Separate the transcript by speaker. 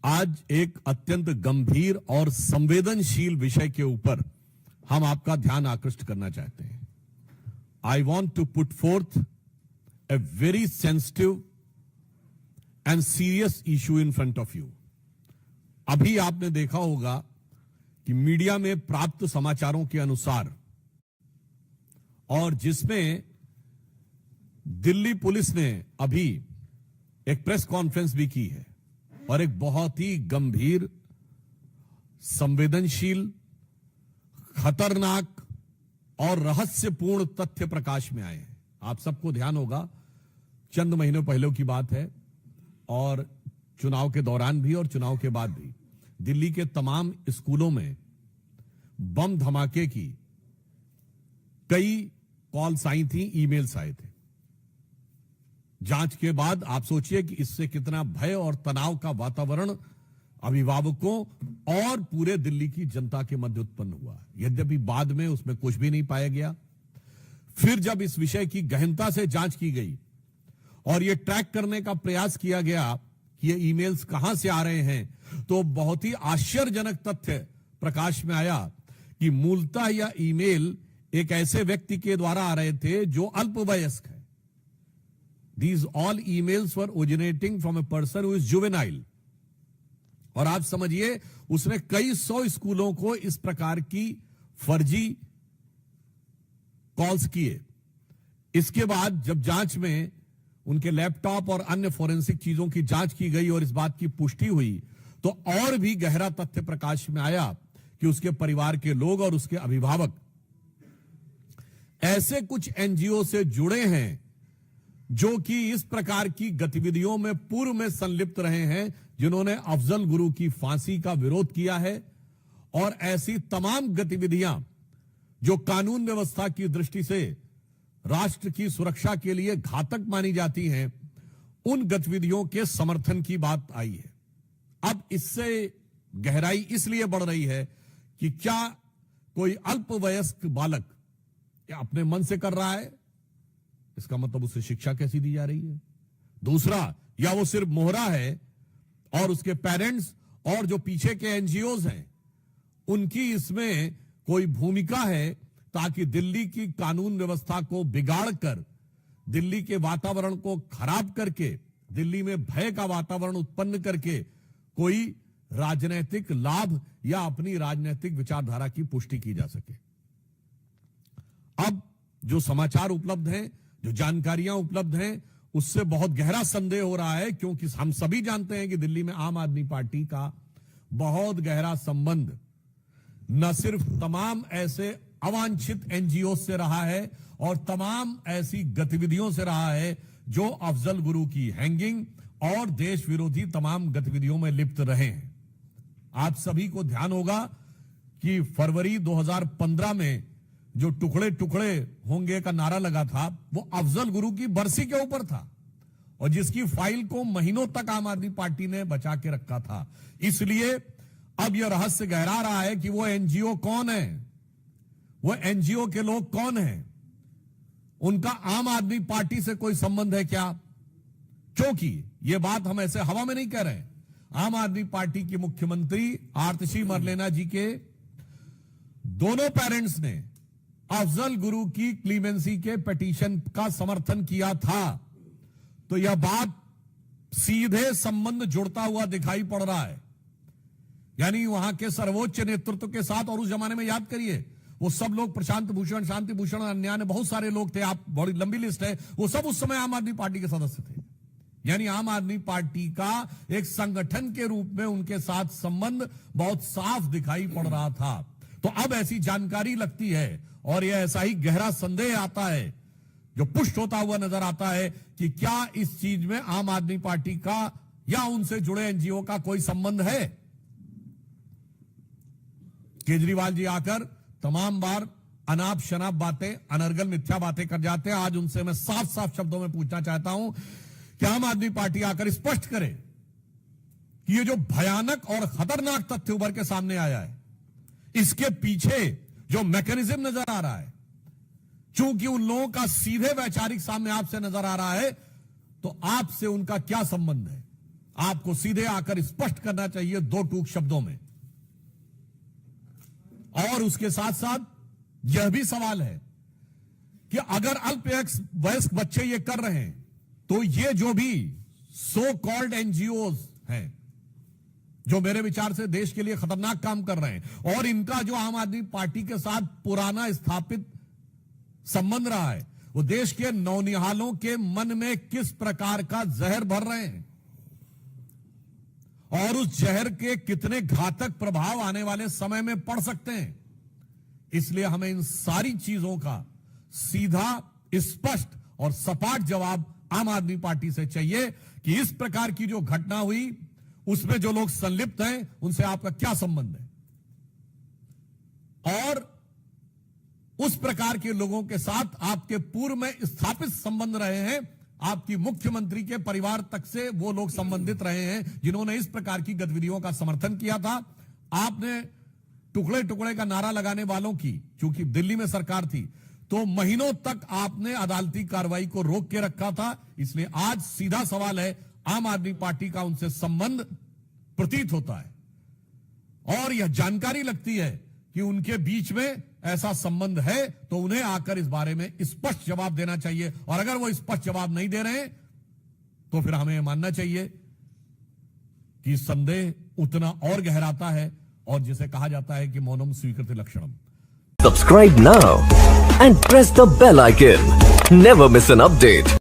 Speaker 1: आज एक अत्यंत गंभीर और संवेदनशील विषय के ऊपर हम आपका ध्यान आकृष्ट करना चाहते हैं। I want to put forth a very sensitive and serious issue in front of you. अभी आपने देखा होगा कि मीडिया में प्राप्त समाचारों के अनुसार और जिसमें दिल्ली पुलिस ने अभी एक प्रेस कॉन्फ्रेंस भी की है और एक बहुत ही गंभीर, संवेदनशील, खतरनाक और रहस्यपूर्ण तथ्य प्रकाश में आए हैं। आप सबको ध्यान होगा, चंद महीनों पहले की बात है और चुनाव के दौरान भी और चुनाव के बाद भी दिल्ली के तमाम स्कूलों में बम धमाके की कई कॉल्स आई थी, ईमेल्स आए थे। जांच के बाद आप सोचिए कि इससे कितना भय और तनाव का वातावरण अभिभावकों और पूरे दिल्ली की जनता के मध्य उत्पन्न हुआ। यद्यपि बाद में उसमें कुछ भी नहीं पाया गया। फिर जब इस विषय की गहनता से जांच की गई और यह ट्रैक करने का प्रयास किया गया कि ये ईमेल्स कहां से आ रहे हैं, तो बहुत ही आश्चर्यजनक तथ्य प्रकाश में आया कि मूलतः यह ईमेल एक ऐसे व्यक्ति के द्वारा आ रहे थे जो अल्पवयस्क है। These all emails were originating from a person who is juvenile. और आप समझिए, उसने कई 100 स्कूलों को इस प्रकार की फर्जी कॉल्स किए। इसके बाद जब जांच में उनके लैपटॉप और अन्य फोरेंसिक चीजों की जांच की गई और इस बात की पुष्टि हुई, तो और भी गहरा तथ्य प्रकाश में आया कि उसके परिवार के लोग और उसके अभिभावक ऐसे कुछ एनजीओ से जुड़े हैं जो कि इस प्रकार की गतिविधियों में पूर्व में संलिप्त रहे हैं, जिन्होंने अफजल गुरु की फांसी का विरोध किया है और ऐसी तमाम गतिविधियां जो कानून व्यवस्था की दृष्टि से राष्ट्र की सुरक्षा के लिए घातक मानी जाती हैं, उन गतिविधियों के समर्थन की बात आई है। अब इससे गहराई इसलिए बढ़ रही है कि क्या कोई अल्पवयस्क बालक अपने मन से कर रहा है, इसका मतलब उसे शिक्षा कैसी दी जा रही है। दूसरा, या वो सिर्फ मोहरा है और उसके पेरेंट्स और जो पीछे के एनजीओज हैं उनकी इसमें कोई भूमिका है, ताकि दिल्ली की कानून व्यवस्था को बिगाड़कर, दिल्ली के वातावरण को खराब करके, दिल्ली में भय का वातावरण उत्पन्न करके कोई राजनीतिक लाभ या अपनी राजनीतिक विचारधारा की पुष्टि की जा सके। अब जो समाचार उपलब्ध हैं, जो जानकारियां उपलब्ध हैं, उससे बहुत गहरा संदेह हो रहा है, क्योंकि हम सभी जानते हैं कि दिल्ली में आम आदमी पार्टी का बहुत गहरा संबंध न सिर्फ तमाम ऐसे अवांछित एनजीओ से रहा है और तमाम ऐसी गतिविधियों से रहा है जो अफजल गुरु की हैंगिंग और देश विरोधी तमाम गतिविधियों में लिप्त रहे हैं। आप सभी को ध्यान होगा कि फरवरी 2015 में जो टुकड़े टुकड़े होंगे का नारा लगा था, वो अफजल गुरु की बरसी के ऊपर था और जिसकी फाइल को महीनों तक आम आदमी पार्टी ने बचा के रखा था। इसलिए अब यह रहस्य गहरा रहा है कि वो एनजीओ कौन है, वो एनजीओ के लोग कौन हैं, उनका आम आदमी पार्टी से कोई संबंध है क्या? क्योंकि यह बात हम ऐसे हवा में नहीं कह रहे। आम आदमी पार्टी की मुख्यमंत्री आतिशी मरलेना जी के दोनों पेरेंट्स ने अफजल गुरु की क्लीमेंसी के पिटीशन का समर्थन किया था, तो यह बात सीधे संबंध जुड़ता हुआ दिखाई पड़ रहा है। यानी वहां के सर्वोच्च नेतृत्व के साथ, और उस जमाने में याद करिए वो सब लोग, प्रशांत भूषण, शांति भूषण, अन्य ने बहुत सारे लोग थे, आप बड़ी लंबी लिस्ट है, वो सब उस समय आम आदमी पार्टी के सदस्य थे। यानी आम आदमी पार्टी का एक संगठन के रूप में उनके साथ संबंध बहुत साफ दिखाई पड़ रहा था। तो अब ऐसी जानकारी लगती है और यह ऐसा ही गहरा संदेह आता है, जो पुष्ट होता हुआ नजर आता है कि क्या इस चीज में आम आदमी पार्टी का या उनसे जुड़े एनजीओ का कोई संबंध है। केजरीवाल जी आकर तमाम बार अनाप शनाप बातें, अनर्गल मिथ्या बातें कर जाते हैं। आज उनसे मैं साफ साफ शब्दों में पूछना चाहता हूं कि आम आदमी पार्टी आकर स्पष्ट करे कि ये जो भयानक और खतरनाक तथ्य उभर के सामने आया है, इसके पीछे जो मैकेनिज्म नजर आ रहा है, चूंकि उन लोगों का सीधे वैचारिक सामने आपसे नजर आ रहा है, तो आपसे उनका क्या संबंध है। आपको सीधे आकर स्पष्ट करना चाहिए दो टूक शब्दों में। और उसके साथ साथ यह भी सवाल है कि अगर अल्पवयस्क बच्चे ये कर रहे हैं तो ये जो भी सो कॉल्ड एनजीओ हैं जो मेरे विचार से देश के लिए खतरनाक काम कर रहे हैं और इनका जो आम आदमी पार्टी के साथ पुराना स्थापित संबंध रहा है, वो देश के नौनिहालों के मन में किस प्रकार का जहर भर रहे हैं और उस जहर के कितने घातक प्रभाव आने वाले समय में पड़ सकते हैं। इसलिए हमें इन सारी चीजों का सीधा, स्पष्ट और सपाट जवाब आम आदमी पार्टी से चाहिए कि इस प्रकार की जो घटना हुई उसमें जो लोग संलिप्त हैं उनसे आपका क्या संबंध है और उस प्रकार के लोगों के साथ आपके पूर्व में स्थापित संबंध रहे हैं, आपकी मुख्यमंत्री के परिवार तक से वो लोग संबंधित रहे हैं जिन्होंने इस प्रकार की गतिविधियों का समर्थन किया था। आपने टुकड़े टुकड़े का नारा लगाने वालों की, चूंकि दिल्ली में सरकार थी, तो महीनों तक आपने अदालती कार्रवाई को रोक के रखा था। इसलिए आज सीधा सवाल है, आम आदमी पार्टी का उनसे संबंध प्रतीत होता है और यह जानकारी लगती है कि उनके बीच में ऐसा संबंध है, तो उन्हें आकर इस बारे में स्पष्ट जवाब देना चाहिए। और अगर वो स्पष्ट जवाब नहीं दे रहे हैं तो फिर हमें मानना चाहिए कि संदेह उतना और गहराता है और जिसे कहा जाता है कि मौनम स्वीकृति लक्षणम।
Speaker 2: Subscribe now and press the bell icon. Never miss an update.